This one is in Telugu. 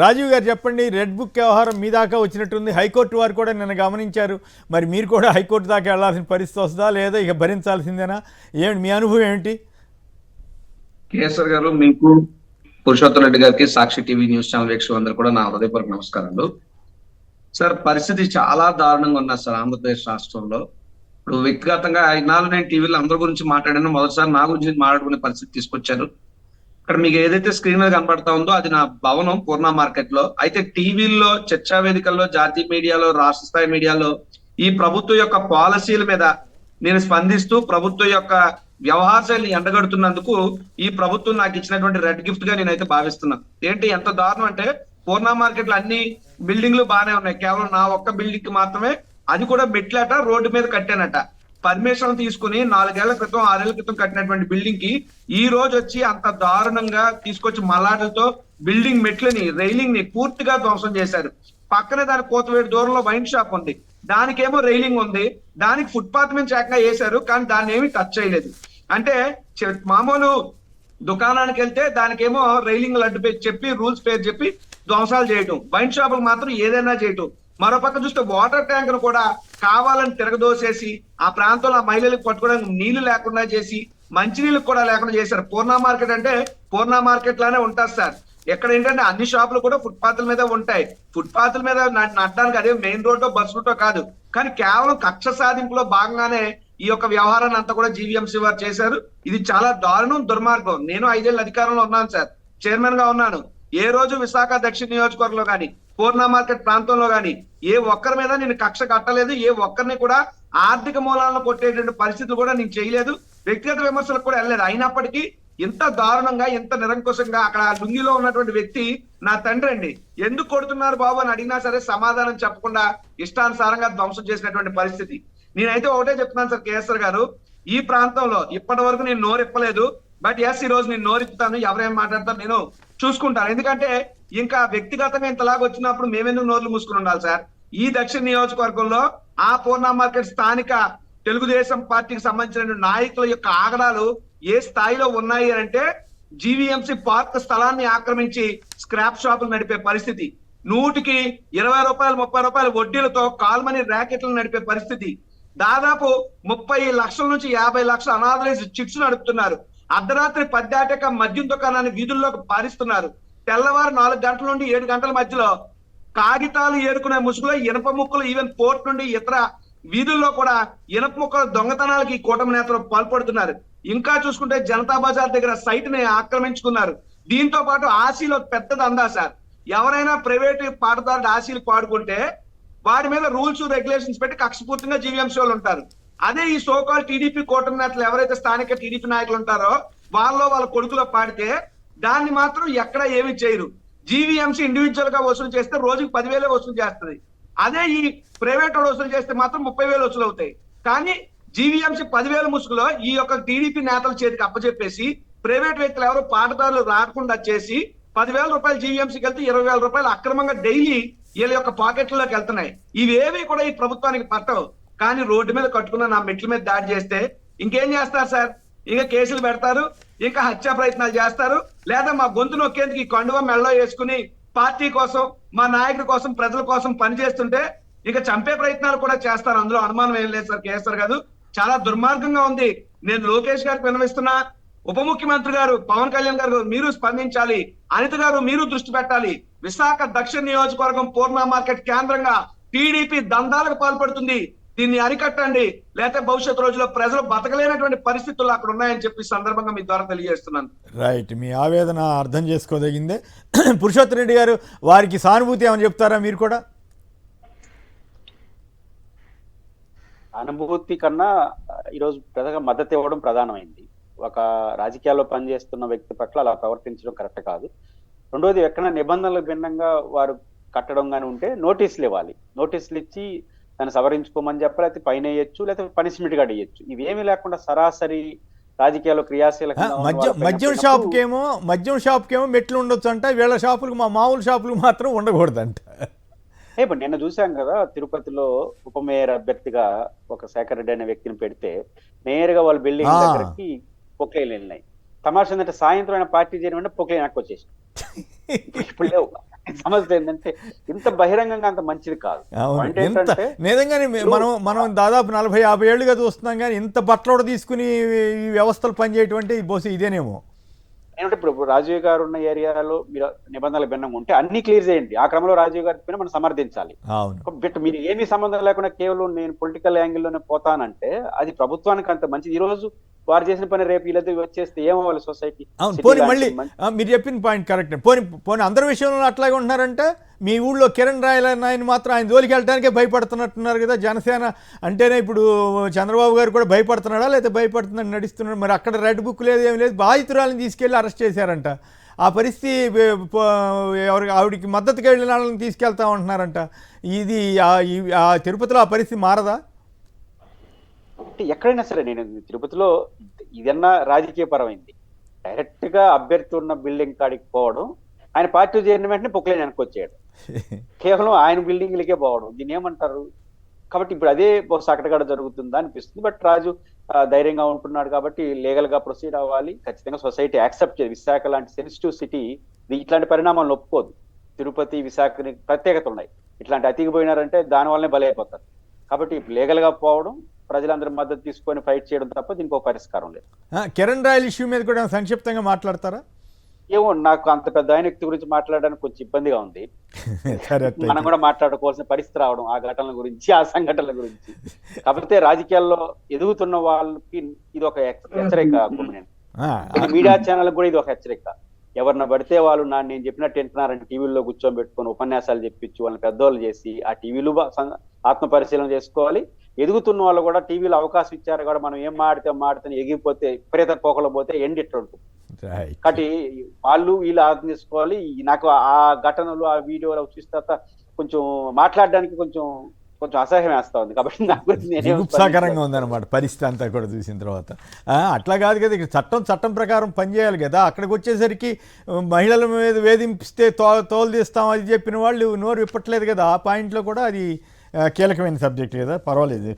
రాజీవ్ గారు చెప్పండి, రెడ్ బుక్ వ్యవహారం మీ దాకా వచ్చినట్టుంది. హైకోర్టు వారు కూడా నిన్న గమనించారు. మరి మీరు కూడా హైకోర్టు దాకా వెళ్లాల్సిన పరిస్థితి వస్తుందా లేదా ఇక భరించాల్సిందేనా? ఏమిటి మీ అనుభవం ఏమిటి? కేఎస్ఆర్ గారు, మీకు పురుషోత్తం రెడ్డి గారికి, సాక్షి టీవీ న్యూస్ ఛానల్ వీక్షకులందరూ కూడా నా హృదయపూర్వక నమస్కారాలు. సార్, పరిస్థితి చాలా దారుణంగా ఉన్నా సార్ ఆంధ్రప్రదేశ్ రాష్ట్రంలో. ఇప్పుడు వ్యక్తిగతంగా ఇన్నాళ్ళు నేను టీవీలో అందరి గురించి మాట్లాడాను, మొదటిసారి నా గురించి మాట్లాడుకునే పరిస్థితి తీసుకొచ్చారు. ఇక్కడ మీకు ఏదైతే స్క్రీన్ మీద కనబడతా ఉందో అది నా భవనం పూర్ణ మార్కెట్ లో. అయితే టీవీల్లో, చర్చా వేదికల్లో, జాతీయ మీడియాలో, రాష్ట్ర స్థాయి మీడియాలో ఈ ప్రభుత్వం యొక్క పాలసీల మీద నేను స్పందిస్తూ ప్రభుత్వం యొక్క వ్యవహార శైలిని ఎండగడుతున్నందుకు ఈ ప్రభుత్వం నాకు ఇచ్చినటువంటి రెడ్ గిఫ్ట్ గా నేనైతే భావిస్తున్నాను. ఏంటి ఎంత దారుణం అంటే, పూర్ణ మార్కెట్ లో అన్ని బిల్డింగ్లు బాగానే ఉన్నాయి, కేవలం నా ఒక్క బిల్డింగ్ కి మాత్రమే, అది కూడా మెట్లట రోడ్డు మీద కట్టానట. పర్మిషన్ తీసుకుని 4 ఏళ్ల క్రితం 6 ఏళ్ల క్రితం కట్టినటువంటి బిల్డింగ్ కి ఈ రోజు వచ్చి అంత దారుణంగా తీసుకొచ్చి మలాటలతో బిల్డింగ్ మెట్లని, రైలింగ్ ని పూర్తిగా ధ్వంసం చేశారు. పక్కనే దాని కోతవేడు దూరంలో వైన్ షాప్ ఉంది, దానికేమో రైలింగ్ ఉంది, దానికి ఫుట్పాత్ మీద ఏకంగా వేశారు, కానీ దాన్ని ఏమి టచ్ చేయలేదు. అంటే మామూలు దుకాణానికి వెళ్తే దానికేమో రైలింగ్ అడ్డు చెప్పి రూల్స్ పేరు చెప్పి ధ్వంసాలు చేయటం, వైన్ షాపులు మాత్రం ఏదైనా చేయటం. మరోపక్క చూస్తే వాటర్ ట్యాంక్ ను కూడా కావాలని తిరగదోసేసి ఆ ప్రాంతంలో మహిళలకు పట్టుకోవడానికి నీళ్లు లేకుండా చేసి మంచినీళ్ళు కూడా లేకుండా చేశారు. పూర్ణ మార్కెట్ అంటే పూర్ణ మార్కెట్ లానే ఉంటారు సార్. ఎక్కడ ఏంటంటే అన్ని షాపులు కూడా ఫుట్పాత్ల మీద ఉంటాయి. ఫుట్పాత్ల మీద నడడానికి అదే మెయిన్ రోడ్డో బస్ రూటో కాదు, కానీ కేవలం కక్ష సాధింపులో భాగంగానే ఈ యొక్క వ్యవహారాన్ని అంతా కూడా జీవీఎంసీ వారు చేశారు. ఇది చాలా దారుణం, దుర్మార్గం. నేను 5 ఏళ్ళు అధికారంలో ఉన్నాను సార్, చైర్మన్ గా ఉన్నాను. ఏ రోజు విశాఖ దక్షిణ నియోజకవర్గంలో కానీ, పూర్ణ మార్కెట్ ప్రాంతంలో కానీ ఏ ఒక్కరి మీద నేను కక్ష కట్టలేదు. ఏ ఒక్కరిని కూడా ఆర్థిక మూలాలను కొట్టేటువంటి పరిస్థితులు కూడా నేను చేయలేదు. వ్యక్తిగత విమర్శలకు కూడా వెళ్ళలేదు. అయినప్పటికీ ఇంత దారుణంగా, ఇంత నిరంకుశంగా అక్కడ లుంగిలో ఉన్నటువంటి వ్యక్తి నా తండ్రి అండి, ఎందుకు కొడుతున్నారు బాబు అని అడిగినా సరే సమాధానం చెప్పకుండా ఇష్టానుసారంగా ధ్వంసం చేసినటువంటి పరిస్థితి. నేనైతే ఒకటే చెప్తున్నాను సార్ కేఎస్ఆర్ గారు, ఈ ప్రాంతంలో ఇప్పటి వరకు నేను నోరెప్పలేదు. బట్ ఎస్, ఈ రోజు నేను నోరెత్తుతాను, ఎవరేం మాట్లాడతారు నేను చూసుకుంటాను. ఎందుకంటే ఇంకా వ్యక్తిగతంగా ఇంతలాగా వచ్చినప్పుడు మేమెందుకు నోర్లు మూసుకుని ఉండాలి సార్. ఈ దక్షిణ నియోజకవర్గంలో ఆ పూర్ణ మార్కెట్ స్థానిక తెలుగుదేశం పార్టీకి సంబంధించిన నాయకుల యొక్క ఆగడాలు ఏ స్థాయిలో ఉన్నాయి అంటే, జీవీఎంసీ పార్క్ స్థలాన్ని ఆక్రమించి స్క్రాప్ షాపులు నడిపే పరిస్థితి, 100కి 20 రూపాయలు 30 రూపాయల వడ్డీలతో కాల్మనీ ర్యాకెట్లు నడిపే పరిస్థితి, దాదాపు 30 లక్షల నుంచి 50 లక్షల అనాథరైజ్ చిట్స్ నడుపుతున్నారు. అర్ధరాత్రి 10 దాటాక మద్యం దుకాణాన్ని వీధుల్లోకి పారిస్తున్నారు. తెల్లవారు 4 గంటల నుండి 7 గంటల మధ్యలో కాగితాలు ఏరుకునే ముసుగులో ఇనప ముక్కలు, ఈవెన్ పోర్ట్ నుండి ఇతర వీధుల్లో కూడా ఇనప ముక్కల దొంగతనాలకి ఈ కూటమి నేతలు పాల్పడుతున్నారు. ఇంకా చూసుకుంటే జనతా బజార్ దగ్గర సైట్ ని ఆక్రమించుకున్నారు. దీంతో పాటు ఆశీలో పెద్దది అందా సార్, ఎవరైనా ప్రైవేట్ పాటదారుడు ఆశీలు పాడుకుంటే వాడి మీద రూల్స్ రెగ్యులేషన్స్ పెట్టి కక్షపూర్తిగా జీవీఎంసీ వాళ్ళు ఉంటారు. అదే ఈ సోకాల్ టీడీపీ కూటమి నేతలు ఎవరైతే స్థానిక టీడీపీ నాయకులు ఉంటారో వాళ్ళ కొడుకులో పాడితే దాన్ని మాత్రం ఎక్కడ ఏమి చేయరు. జీవీఎంసీ ఇండివిజువల్ గా వసూలు చేస్తే రోజుకి 10,000 వసూలు చేస్తుంది. అదే ఈ ప్రైవేట్ వసూలు చేస్తే మాత్రం 30,000 వసూలు అవుతాయి. కానీ జీవీఎంసీ 10,000 ముసుగులో ఈ యొక్క టీడీపీ నేతల చేతికి అప్పచెప్పేసి ప్రైవేట్ వ్యక్తులు ఎవరు పాటదారులు రాకుండా చేసి 10,000 రూపాయలు జీవీఎంసీకి వెళ్తే 20,000 రూపాయలు అక్రమంగా డైలీ వీళ్ళ యొక్క పాకెట్లలోకి వెళ్తున్నాయి. ఇవేవి కూడా ఈ ప్రభుత్వానికి పట్టవు. కానీ రోడ్డు మీద కట్టుకున్న నా మెట్ల మీద దాడి చేస్తే ఇంకేం చేస్తారు సార్? ఇంకా కేసులు పెడతారు, ఇంకా హత్యా ప్రయత్నాలు చేస్తారు, లేదా మా గొంతు నొక్కేందుకు ఈ కండువ మెళ్ళలో వేసుకుని పార్టీ కోసం, మా నాయకుడి కోసం, ప్రజల కోసం పనిచేస్తుంటే ఇక చంపే ప్రయత్నాలు కూడా చేస్తారు. అందులో అనుమానం ఏం లేదు సార్ కేఎస్ఆర్ గారు. చాలా దుర్మార్గంగా ఉంది. నేను లోకేష్ గారికి విన్నవిస్తున్నా, ఉప ముఖ్యమంత్రి గారు పవన్ కళ్యాణ్ గారు మీరు స్పందించాలి, అనిత గారు మీరు దృష్టి పెట్టాలి. విశాఖ దక్షిణ నియోజకవర్గం పూర్ణ మార్కెట్ కేంద్రంగా టీడీపీ దందాలకు పాల్పడుతుంది, దీన్ని అరికట్టండి, లేకపోతే భవిష్యత్ రోజుల్లో ప్రజలు బతకలేనటువంటి పరిస్థితులు అక్కడ ఉన్నాయని చెప్పి సందర్భంగా మీ ద్వారా తెలియజేస్తున్నాను. రైట్, మీ ఆవేదన అర్థం చేసుకోదగిందే. పురుషోత్తం రెడ్డి గారు, వారికి సానుభూతి ఏమని చెప్తారా మీరు కూడా? అనుభూతి కన్నా ఈరోజు ప్రజగా మద్దతు ఇవ్వడం ప్రధానమైంది. ఒక రాజకీయాల్లో పనిచేస్తున్న వ్యక్తి పట్ల అలా ప్రవర్తించడం కరెక్ట్ కాదు. రెండోది, ఎక్కడైనా నిబంధనలకు భిన్నంగా వారు కట్టడం కానీ ఉంటే నోటీసులు ఇవ్వాలి. నోటీసులు ఇచ్చి దాన్ని సవరించుకోమని చెప్పాలి, లేకపోతే పైన వేయచ్చు, లేకపోతే పనిష్మెంట్ గా వేయచ్చు. ఇవేమీ లేకుండా సరాసరి రాజకీయాల్లో క్రియాశీలకంగా మద్యం షాప్కేమో మెట్లు ఉండొచ్చు అంట, వీళ్ళ షాపులకు, మా మామూలు షాపులకు మాత్రం ఉండకూడదంట. ఇప్పుడు నిన్న చూసాం కదా, తిరుపతిలో ఉప మేయర్ అభ్యర్థిగా ఒక శేఖర్ రెడ్డి అనే వ్యక్తిని పెడితే నేరుగా వాళ్ళ బిల్డింగ్ దగ్గరికి పొక్లైన్లు వెళ్ళినాయి. తమాషా ఏంటంటే సాయంత్రం ఆయన పార్టీ చేయడం అంటే పొక్లైన్ వెనక్కి వచ్చేసి ఇప్పుడు లేవు. సమస్య ఏంటంటే ఇంత బహిరంగంగా అంత మంచిది కాదు. అవును. పాయింట్ ఎంత ఏంటంటే నిజంగానే మనం దాదాపు 40-50 ఏళ్ళుగా చూస్తున్నాం కానీ ఇంత బట్టలోడ తీసుకుని ఈ వ్యవస్థలు పనిచేయటం అంటే బహుశా ఇదేనేమో. ఏంటంటే ఇప్పుడు రాజీవ్ గారు ఉన్న ఏరియాలో మీరు నిబంధనలు భిన్నంగా ఉంటే అన్ని క్లియర్ చేయండి. ఆ క్రమంలో రాజీవ్ గారి పైన మనం సమర్థించాలి. అవును. బట్ మీరు ఏమీ సంబంధం లేకుండా కేవలం నేను పొలిటికల్ యాంగిల్లోనే పోతానంటే అది ప్రభుత్వానికి అంత మంచిది. ఈ రోజు వారు చేసిన పని రేపు వీళ్ళతో వచ్చేస్తే ఏమవ్వాలి సొసైటీ? అవును. పోనీ మళ్ళీ మీరు చెప్పిన పాయింట్ కరెక్ట్. పోనీ అందరి విషయంలో అట్లాగే ఉంటున్నారంటే మీ ఊళ్ళో కిరణ్ రాయలన్న ఆయన మాత్రం ఆయన జోలికి వెళ్ళడానికే భయపడుతున్నట్టున్నారు కదా. జనసేన అంటేనే ఇప్పుడు చంద్రబాబు గారు కూడా భయపడుతున్నాడా లేకపోతే భయపడుతున్నాడు నడుస్తున్నాడు. మరి అక్కడ రెడ్ బుక్ లేదు, ఏమి లేదు. బాధితురాలను తీసుకెళ్ళి అరెస్ట్ చేశారంట. ఆ పరిస్థితి ఎవరికి ఆవిడికి మద్దతుగా వెళ్ళిన వాళ్ళని తీసుకెళ్తా ఉంటున్నారంట. ఇది ఆ తిరుపతిలో ఆ పరిస్థితి మారదా? అంటే ఎక్కడైనా సరే నేను తిరుపతిలో ఇదన్నా రాజకీయ పరమైంది. డైరెక్ట్ గా అభ్యర్థి ఉన్న బిల్డింగ్ కాడికి పోవడం, ఆయన పార్టీ చేరిన వెంటనే పొక్కులేని వెనక్కి వచ్చేయడం, కేవలం ఆయన బిల్డింగ్లకే పోవడం, దీన్ని ఏమంటారు? కాబట్టి ఇప్పుడు అదే బహుశా అక్కడక్కడ జరుగుతుందా అనిపిస్తుంది. బట్ రాజు ధైర్యంగా ఉంటున్నాడు కాబట్టి లీగల్ గా ప్రొసీడ్ అవ్వాలి. ఖచ్చితంగా సొసైటీ యాక్సెప్ట్ చేయాలి. విశాఖ లాంటి సెన్సిటివ్ సిటీ ఇట్లాంటి పరిణామాలను ఒప్పుకోదు. తిరుపతి, విశాఖని ప్రత్యేకత ఉన్నాయి. ఇట్లాంటి అతికిపోయినారంటే దాని వల్లనే బలైపోతారు. కాబట్టి లీగల్ గా పోవడం, ప్రజలందరూ మద్దతు తీసుకొని ఫైట్ చేయడం తప్ప దీనికి ఒక పరిష్కారం లేదు. కిరణ్ రాయల్ ఇష్యూ మీద కూడా సంక్షిప్తంగా మాట్లాడతారా? ఏమో, నాకు అంత పెద్ద ఆయన వ్యక్తి గురించి మాట్లాడడానికి కొంచెం ఇబ్బందిగా ఉంది. మనం కూడా మాట్లాడుకోవాల్సిన పరిస్థితి రావడం ఆ ఘటనల గురించి, ఆ సంఘటనల గురించి. కాకపోతే రాజకీయాల్లో ఎదుగుతున్న వాళ్ళకి ఇది ఒక హెచ్చరిక. మీడియా ఛానల్ కూడా ఇది ఒక హెచ్చరిక. ఎవరిన పడితే వాళ్ళు నేను చెప్పినట్టు వింటున్నారని టీవీలో కూర్చోబెట్టుకొని ఉపన్యాసాలు చెప్పించి వాళ్ళని పెద్దవాళ్ళు చేసి ఆ టీవీలు ఆత్మ పరిశీలన చేసుకోవాలి. ఎదుగుతున్న వాళ్ళు కూడా టీవీలో అవకాశం ఇచ్చారు కూడా మనం ఏం మాడితే ఎగిరిపోతే విపరీత పోకలు పోతే ఎండ్ ఇట్లా ఉంటుంది. కాబట్టి వాళ్ళు వీళ్ళు అర్థం చేసుకోవాలి. నాకు ఆ ఘటనలు ఆ వీడియోలు చూస్తే కొంచెం మాట్లాడడానికి కొంచెం అసహ్యం వేస్తా ఉంది. కాబట్టి నా గురించి ఉత్సాహకరంగా ఉందన్నమాట పరిస్థితి అంతా కూడా చూసిన తర్వాత. అట్లా కాదు కదా, ఇక్కడ చట్టం ప్రకారం పనిచేయాలి కదా. అక్కడికి వచ్చేసరికి మహిళల మీద వేధింపిస్తే తోలు తీస్తాం అది చెప్పిన వాళ్ళు నోరు విప్పట్లేదు కదా. ఆ పాయింట్లో కూడా అది కీలకమైన సబ్జెక్ట్ కదా. పర్వాలేదు.